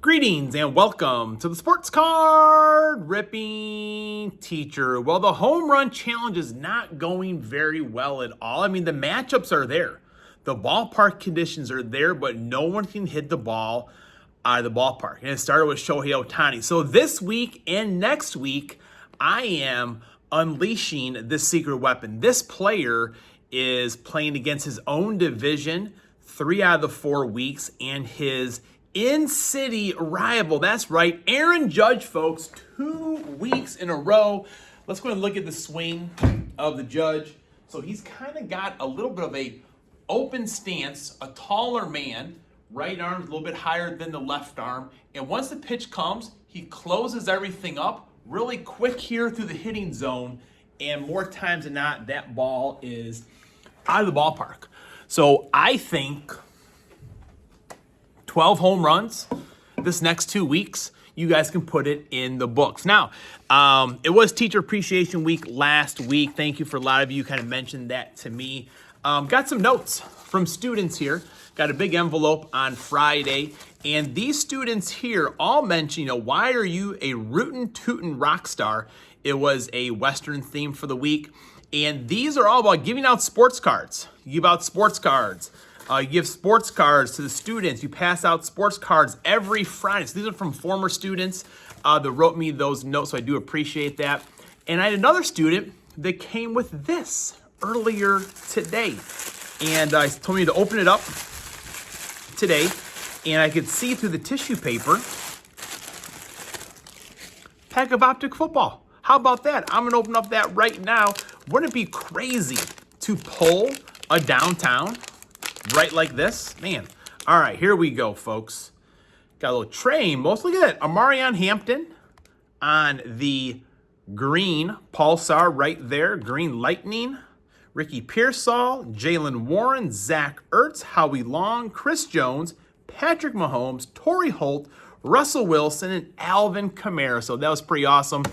Greetings and welcome to the Sports Card Ripping Teacher. Well, the home run challenge is not going very well at all. I mean, the matchups are there. The ballpark conditions are there, but no one can hit the ball out of the ballpark. And it started with Shohei Ohtani. So this week and next week, I am unleashing this secret weapon. This player is playing against his own division 3 out of the 4 weeks, and his in-city rival, that's right, Aaron Judge, folks, 2 weeks in a row. Let's go ahead and look at the swing of the Judge. So he's kind of got a little bit of a open stance, a taller man, right arm's a little bit higher than the left arm, and once the pitch comes, he closes everything up really quick here through the hitting zone, and more times than not, that ball is out of the ballpark. So I think 12 home runs this next 2 weeks, you guys can put it in the books. Now, it was Teacher Appreciation Week last week. Thank you for a lot of you kind of mentioned that to me. Got some notes from students here. Got a big envelope on Friday. And these students here all mentioned, why are you a rootin' tootin' rock star? It was a Western theme for the week. And these are all about giving out sports cards. You give out sports cards. You give sports cards to the students. You pass out sports cards every Friday. So these are from former students that wrote me those notes, so I do appreciate that. And I had another student that came with this earlier today. And told me to open it up today, and I could see through the tissue paper, pack of optic football. How about that? I'm gonna open up that right now. Wouldn't it be crazy to pull a downtown right like this? Man. All right, here we go, folks. Got a little tray. Look at that. Amarion Hampton on the green Pulsar right there. Green Lightning. Ricky Pearsall, Jalen Warren, Zach Ertz, Howie Long, Chris Jones, Patrick Mahomes, Torrey Holt, Russell Wilson, and Alvin Kamara. So that was pretty awesome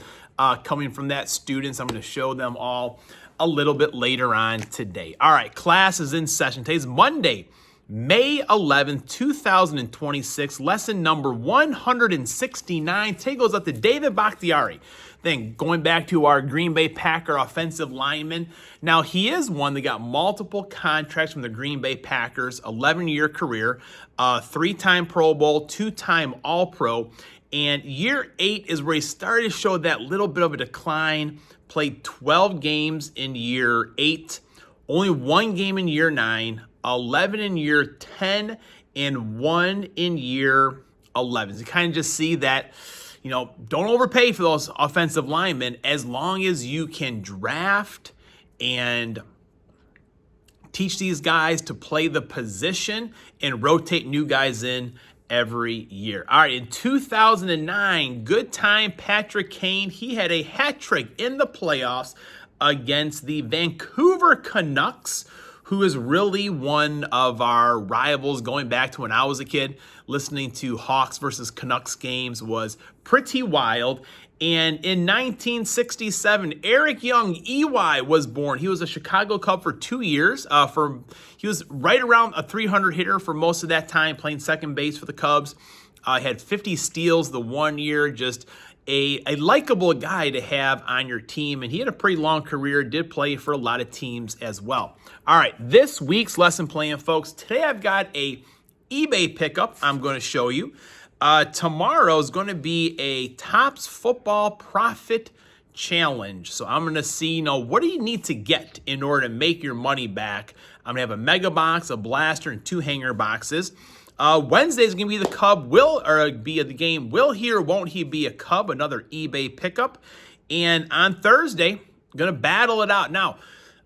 coming from that students. I'm going to show them all a little bit later on today. All right, class is in session. Today's Monday, May 11th, 2026, lesson number 169. Today goes up to David Bakhtiari. Then going back to our Green Bay Packer offensive lineman. Now, he is one that got multiple contracts from the Green Bay Packers, 11-year career, 3-time Pro Bowl, 2-time All-Pro. And year 8 is where he started to show that little bit of a decline. Played 12 games in year 8, only 1 game in year 9, 11 in year 10, and 1 in year 11. So you kind of just see that, don't overpay for those offensive linemen as long as you can draft and teach these guys to play the position and rotate new guys in every year. All right, in 2009, good time Patrick Kane. He had a hat trick in the playoffs against the Vancouver Canucks, who is really one of our rivals going back to when I was a kid. Listening to Hawks versus Canucks games was pretty wild. And in 1967, Eric Young, EY, was born. He was a Chicago Cub for 2 years. He was right around a 300 hitter for most of that time, playing second base for the Cubs. Had 50 steals the 1 year, just a likable guy to have on your team. And he had a pretty long career, did play for a lot of teams as well. All right, this week's lesson plan, folks. Today I've got a eBay pickup I'm going to show you. Tomorrow is going to be a Topps Football Profit Challenge. So I'm going to see, what do you need to get in order to make your money back? I'm going to have a mega box, a blaster, and 2 hanger boxes. Wednesday is going to be the Cub, be the game, will he or won't he be a Cub? Another eBay pickup. And on Thursday, I'm going to battle it out. Now,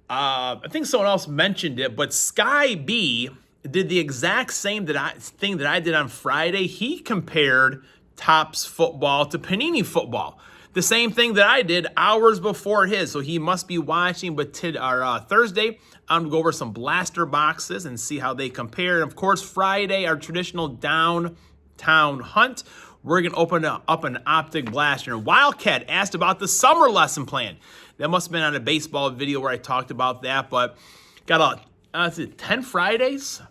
I think someone else mentioned it, but Sky B did the exact same thing that I did on Friday. He compared Topps football to Panini football. The same thing that I did hours before his, so he must be watching. But Thursday, I'm going to go over some blaster boxes and see how they compare. And, of course, Friday, our traditional downtown hunt, we're going to open up an optic blaster. And Wildcat asked about the summer lesson plan. That must have been on a baseball video where I talked about that. But got 10 Fridays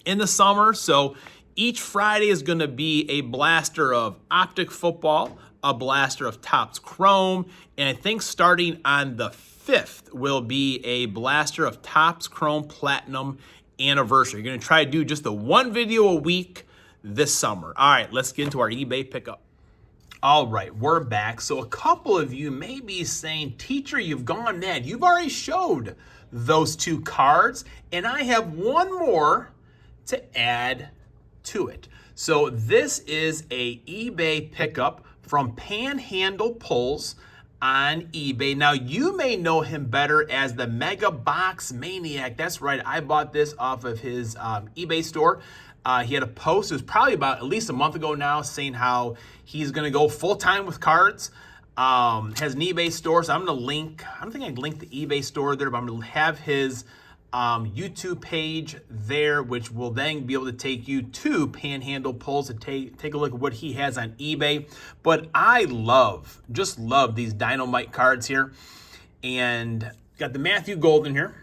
in the summer, so Each Friday is going to be a blaster of Optic Football, a blaster of Topps Chrome, and I think starting on the 5th will be a blaster of Topps Chrome Platinum Anniversary. You're going to try to do just the one video a week this summer. All right, let's get into our eBay pickup. All right, we're back. So a couple of you may be saying, teacher, you've gone mad. You've already showed those 2 cards, and I have one more to add to it. So this is a eBay pickup from Panhandle Pulls on eBay. Now, you may know him better as the Mega Box Maniac. That's right, I bought this off of his eBay store. He had a post, it was probably about at least a month ago now, saying how he's going to go full-time with cards. Has an eBay store, so I'm going to link, I don't think I can link the eBay store there, but I'm going to have his YouTube page there, which will then be able to take you to Panhandle Pulls to take a look at what he has on eBay. But I just love these Dynamite cards here. And got the Matthew Golden here.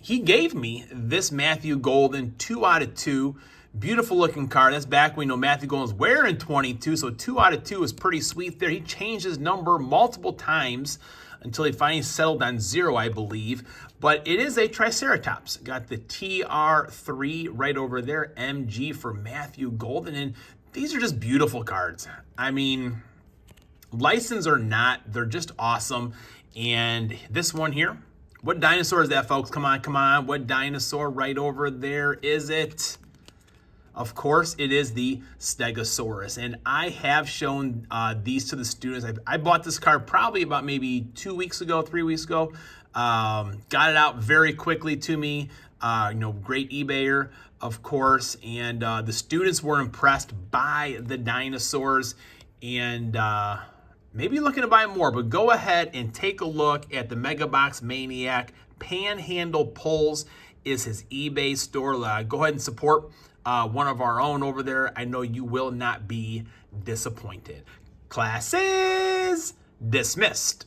He gave me this Matthew Golden 2 out of 2. Beautiful looking card. That's back when Matthew Golden's wearing 22, so 2 out of 2 is pretty sweet there. He changed his number multiple times until he finally settled on 0, I believe. But it is a Triceratops. Got the TR3 right over there, MG for Matthew Golden. And these are just beautiful cards. I mean, license or not, they're just awesome. And this one here, what dinosaur is that, folks? Come on, come on. What dinosaur right over there is it? Of course, it is the Stegosaurus, and I have shown these to the students. I bought this card probably about maybe 2 weeks ago, 3 weeks ago. Got it out very quickly to me. Great eBayer, of course, and the students were impressed by the dinosaurs, and maybe looking to buy more. But go ahead and take a look at the Mega Box Maniac. Panhandle Pulls is his eBay store. Go ahead and support one of our own over there. I know you will not be disappointed. Class is dismissed.